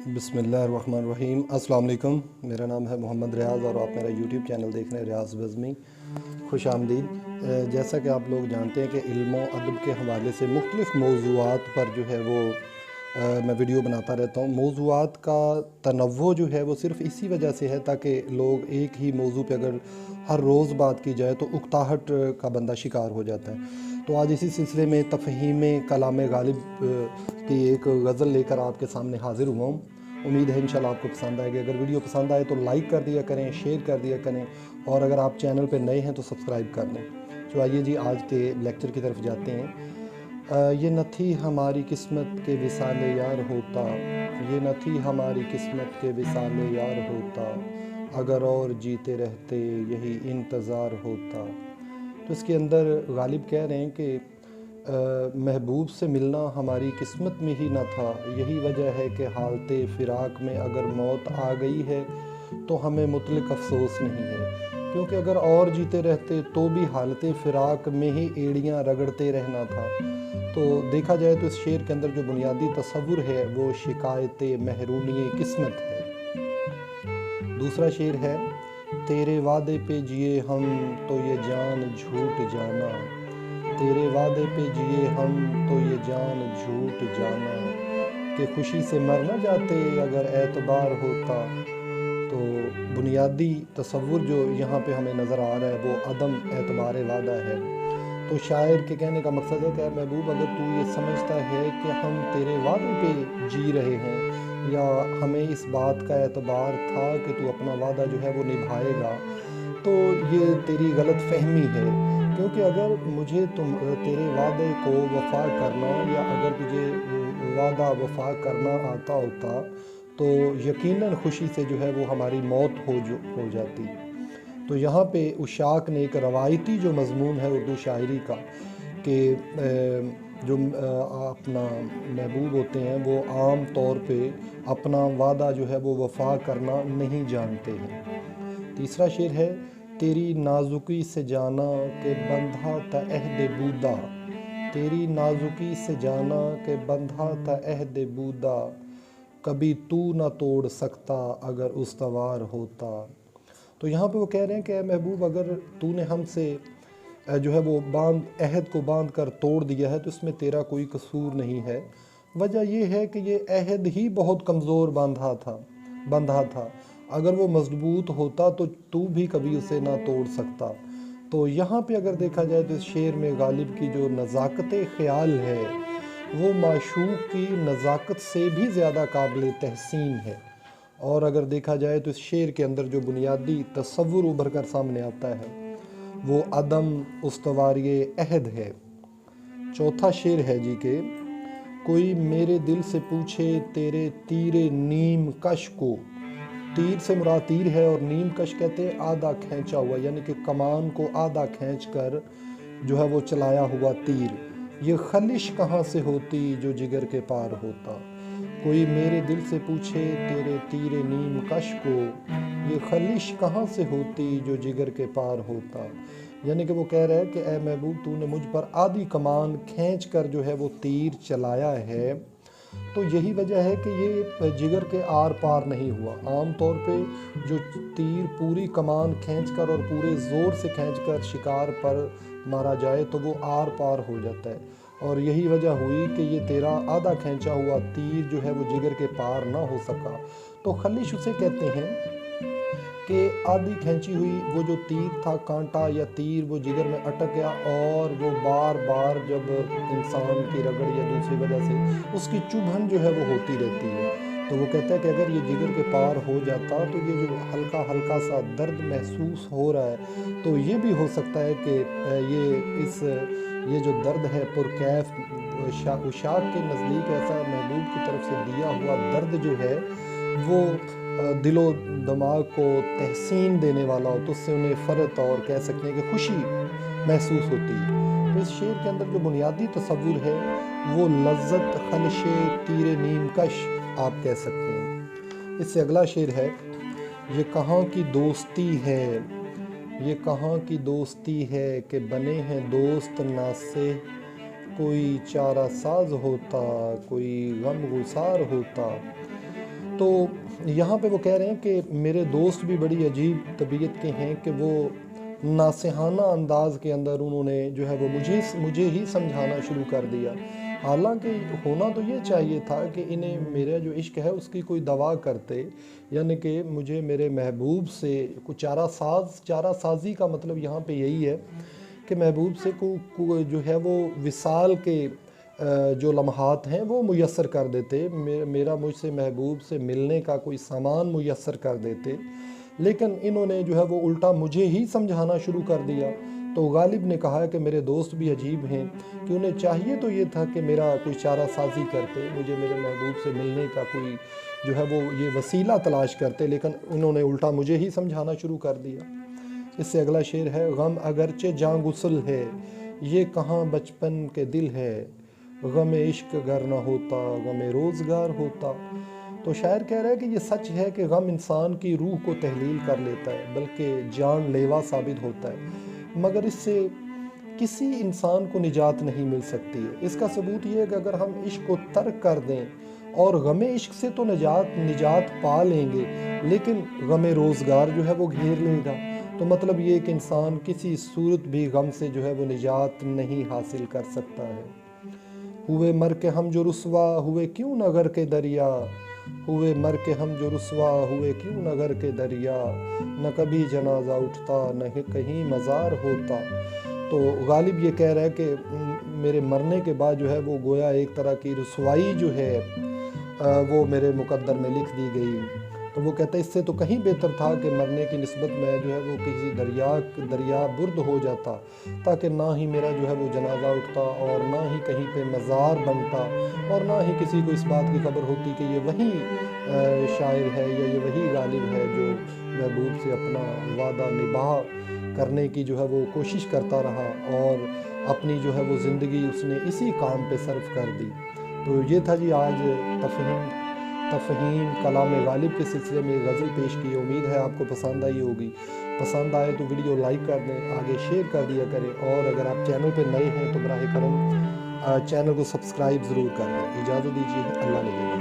बिस्मिल्लाहिर्रहमानिर्रहीम। अस्सलाम वालेकुम। मेरा नाम है मोहम्मद रियाज़ और आप मेरा यूट्यूब चैनल देख रहे हैं रियाज़ बज़मी। खुश आमदीद। जैसा कि आप लोग जानते हैं कि इल्म और अदब के हवाले से मुख्तलिफ़ मौज़ूआत पर जो है वो मैं वीडियो बनाता रहता हूँ। मौज़ूआत का तनव्वुर जो है वो सिर्फ़ इसी वजह से है ताकि लोग एक ही मौज़ू पे अगर हर रोज़ बात की जाए तो उकताहट का बंदा शिकार हो जाता है। तो आज इसी सिलसिले में तफ़हीम कलाम गालिब की एक गज़ल लेकर आपके सामने हाज़िर हुआ हूँ। उम्मीद है इंशाल्लाह आपको पसंद आएगी। अगर वीडियो पसंद आए तो लाइक कर दिया करें, शेयर कर दिया करें और अगर आप चैनल पर नए हैं तो सब्सक्राइब कर लें। तो आइए जी आज के लेक्चर की तरफ जाते हैं। ये न थी हमारी किस्मत के विसाले यार होता, ये न थी हमारी किस्मत के विसाले यार होता, अगर और जीते रहते यही इंतज़ार होता। तो इसके अंदर गालिब कह रहे हैं कि महबूब से मिलना हमारी किस्मत में ही न था, यही वजह है कि हालते फ़िराक में अगर मौत आ गई है तो हमें मुतलक अफसोस नहीं है, क्योंकि अगर और जीते रहते तो भी हालते फ़िराक में ही एड़ियाँ रगड़ते रहना था। तो देखा जाए तो इस शेर के अंदर जो बुनियादी तसव्वुर है वो शिकायत महरूमी किस्मत है। दूसरा शेर है, तेरे वादे पे जिए हम तो ये जान झूठ जाना, तेरे वादे पे जिए हम तो ये जान झूठ जाना, कि खुशी से मर न जाते अगर एतबार होता। तो बुनियादी तसव्वुर जो यहाँ पे हमें नज़र आ रहा है वो अदम एतबार वादा है। तो शायर के कहने का मकसद है कि महबूब अगर तू ये समझता है कि हम तेरे वादे पे जी रहे हैं या हमें इस बात का एतबार था कि तू अपना वादा जो है वो निभाएगा, तो ये तेरी गलत फहमी है। क्योंकि अगर मुझे तेरे वादे को वफ़ा करना या अगर तुझे वादा वफ़ा करना आता होता तो यकीनन खुशी से जो है वो हमारी मौत हो जाती। तो यहाँ पे उशाक ने एक रवायती जो मज़मून है उर्दू शायरी का कि जो अपना महबूब होते हैं वो आम तौर पे अपना वादा जो है वो वफ़ा करना नहीं जानते हैं। तीसरा शेर है, तेरी नाजुकी से जाना कि बंधा था अहद बूदा, तेरी नाजुकी से जाना कि बंधा था अहद बूदा, कभी तू ना तोड़ सकता अगर उस्तवार होता। तो यहाँ पे वो कह रहे हैं कि महबूब अगर तूने हमसे जो है वो अहद को बांध कर तोड़ दिया है तो इसमें तेरा कोई कसूर नहीं है। वजह ये है कि ये अहद ही बहुत कमज़ोर बंधा था, अगर वो मजबूत होता तो तू भी कभी उसे ना तोड़ सकता। तो यहाँ पे अगर देखा जाए तो इस शेर में गालिब की जो नज़ाकत ख़याल है वो माशूक़ की नज़ाकत से भी ज़्यादा काबिल तहसीन है। और अगर देखा जाए तो इस शेर के अंदर जो बुनियादी तसव्वुर उभर कर सामने आता है वो अदम उस्तवारी अहद है। चौथा शेर है जी के, कोई मेरे दिल से पूछे तेरे तीरे नीम कश को, तीर से मुराद तीर है और नीम कश कहते हैं आधा खींचा हुआ, यानी कि कमान को आधा खींच कर जो है वो चलाया हुआ तीर, ये खलिश कहाँ से होती जो जिगर के पार होता। कोई मेरे दिल से पूछे तेरे तीरे नीम कश को, ये खलिश कहाँ से होती जो जिगर के पार होता। यानी कि वो कह रहा है कि ए महबूब तूने मुझ पर आधी कमान खींच कर जो है वो तीर चलाया है, तो यही वजह है कि ये जिगर के आर पार नहीं हुआ। आम तौर पे जो तीर पूरी कमान खींचकर और पूरे ज़ोर से खींचकर शिकार पर मारा जाए तो वो आर पार हो जाता है, और यही वजह हुई कि ये तेरा आधा खींचा हुआ तीर जो है वो जिगर के पार ना हो सका। तो खलिश उसे कहते हैं कि आधी खींची हुई वो जो तीर था, कांटा या तीर, वो जिगर में अटक गया और वो बार बार जब इंसान की रगड़ या दूसरी वजह से उसकी चुभन जो है वो होती रहती है, तो वो कहता है कि अगर ये जिगर के पार हो जाता तो ये जो हल्का हल्का सा दर्द महसूस हो रहा है तो ये भी हो सकता है कि ये जो दर्द है पुरकैफ उशाक के नज़दीक ऐसा महबूब की तरफ से दिया हुआ दर्द जो है वो दिलो दिमाग को तहसीन देने वाला हो, तो उससे उन्हें फ़र्त और कह सकते हैं कि खुशी महसूस होती है। तो इस शेर के अंदर जो बुनियादी तसव्वुर है वो लज्जत खलशे तीरे नीम कश आप कह सकते हैं। इससे अगला शेर है, ये कहाँ की दोस्ती है, ये कहाँ की दोस्ती है कि बने हैं दोस्त ना से, कोई चारा साज होता कोई गम गुसार होता। تو یہاں پہ وہ کہہ رہے ہیں کہ میرے دوست بھی بڑی عجیب طبیعت کے ہیں کہ وہ ناصحانہ انداز کے اندر انہوں نے جو ہے وہ مجھے ہی سمجھانا شروع کر دیا، حالانکہ ہونا تو یہ چاہیے تھا کہ انہیں میرا جو عشق ہے اس کی کوئی دوا کرتے، یعنی کہ مجھے میرے محبوب سے کچھ چارہ سازی کا مطلب یہاں پہ یہی ہے کہ محبوب سے جو ہے وہ وصال کے جو لمحات ہیں وہ میسر کر دیتے، میرا مجھ سے محبوب سے ملنے کا کوئی سامان میسر کر دیتے، لیکن انہوں نے جو ہے وہ الٹا مجھے ہی سمجھانا شروع کر دیا۔ تو غالب نے کہا کہ میرے دوست بھی عجیب ہیں کہ انہیں چاہیے تو یہ تھا کہ میرا کوئی چارہ سازی کرتے، مجھے میرے محبوب سے ملنے کا کوئی جو ہے وہ یہ وسیلہ تلاش کرتے، لیکن انہوں نے الٹا مجھے ہی سمجھانا شروع کر دیا۔ اس سے اگلا شعر ہے، غم اگرچہ جاں غسل ہے یہ کہاں بچپن کے دل ہے، غم عشق گر نہ ہوتا غم روزگار ہوتا۔ تو شاعر کہہ رہا ہے کہ یہ سچ ہے کہ غم انسان کی روح کو تحلیل کر لیتا ہے، بلکہ جان لیوا ثابت ہوتا ہے، مگر اس سے کسی انسان کو نجات نہیں مل سکتی ہے۔ اس کا ثبوت یہ ہے کہ اگر ہم عشق کو ترک کر دیں اور غم عشق سے تو نجات پا لیں گے، لیکن غم روزگار جو ہے وہ گھیر لے گا، تو مطلب یہ کہ انسان کسی صورت بھی غم سے جو ہے وہ نجات نہیں حاصل کر سکتا ہے۔ ہوئے مر کے ہم جو رسوا ہوئے کیوں نہ غر کے دریا، ہوئے مر کے ہم جو رسوا ہوئے کیوں نہ غر کے دریا، نہ کبھی جنازہ اٹھتا نہ کہیں مزار ہوتا۔ تو غالب یہ کہہ رہا ہے کہ میرے مرنے کے بعد جو ہے وہ گویا ایک طرح کی رسوائی جو ہے وہ میرے مقدر میں لکھ دی گئی۔ تو وہ کہتا ہے اس سے تو کہیں بہتر تھا کہ مرنے کی نسبت میں جو ہے وہ کسی دریا برد ہو جاتا، تاکہ نہ ہی میرا جو ہے وہ جنازہ اٹھتا اور نہ ہی کہیں پہ مزار بنتا، اور نہ ہی کسی کو اس بات کی خبر ہوتی کہ یہ وہی شاعر ہے یا یہ وہی غالب ہے جو محبوب سے اپنا وعدہ نبھا کرنے کی جو ہے وہ کوشش کرتا رہا، اور اپنی جو ہے وہ زندگی اس نے اسی کام پہ صرف کر دی۔ تو یہ تھا جی آج تفہیم کلام غالب کے سلسلے میں غزل پیش کی۔ امید ہے آپ کو پسند آئی ہوگی، پسند آئے تو ویڈیو لائک کر دیں، آگے شیئر کر دیا کریں، اور اگر آپ چینل پہ نئے ہیں تو براہ کرم چینل کو سبسکرائب ضرور کر دیں۔ اجازت دیجیے، اللہ نگہبان۔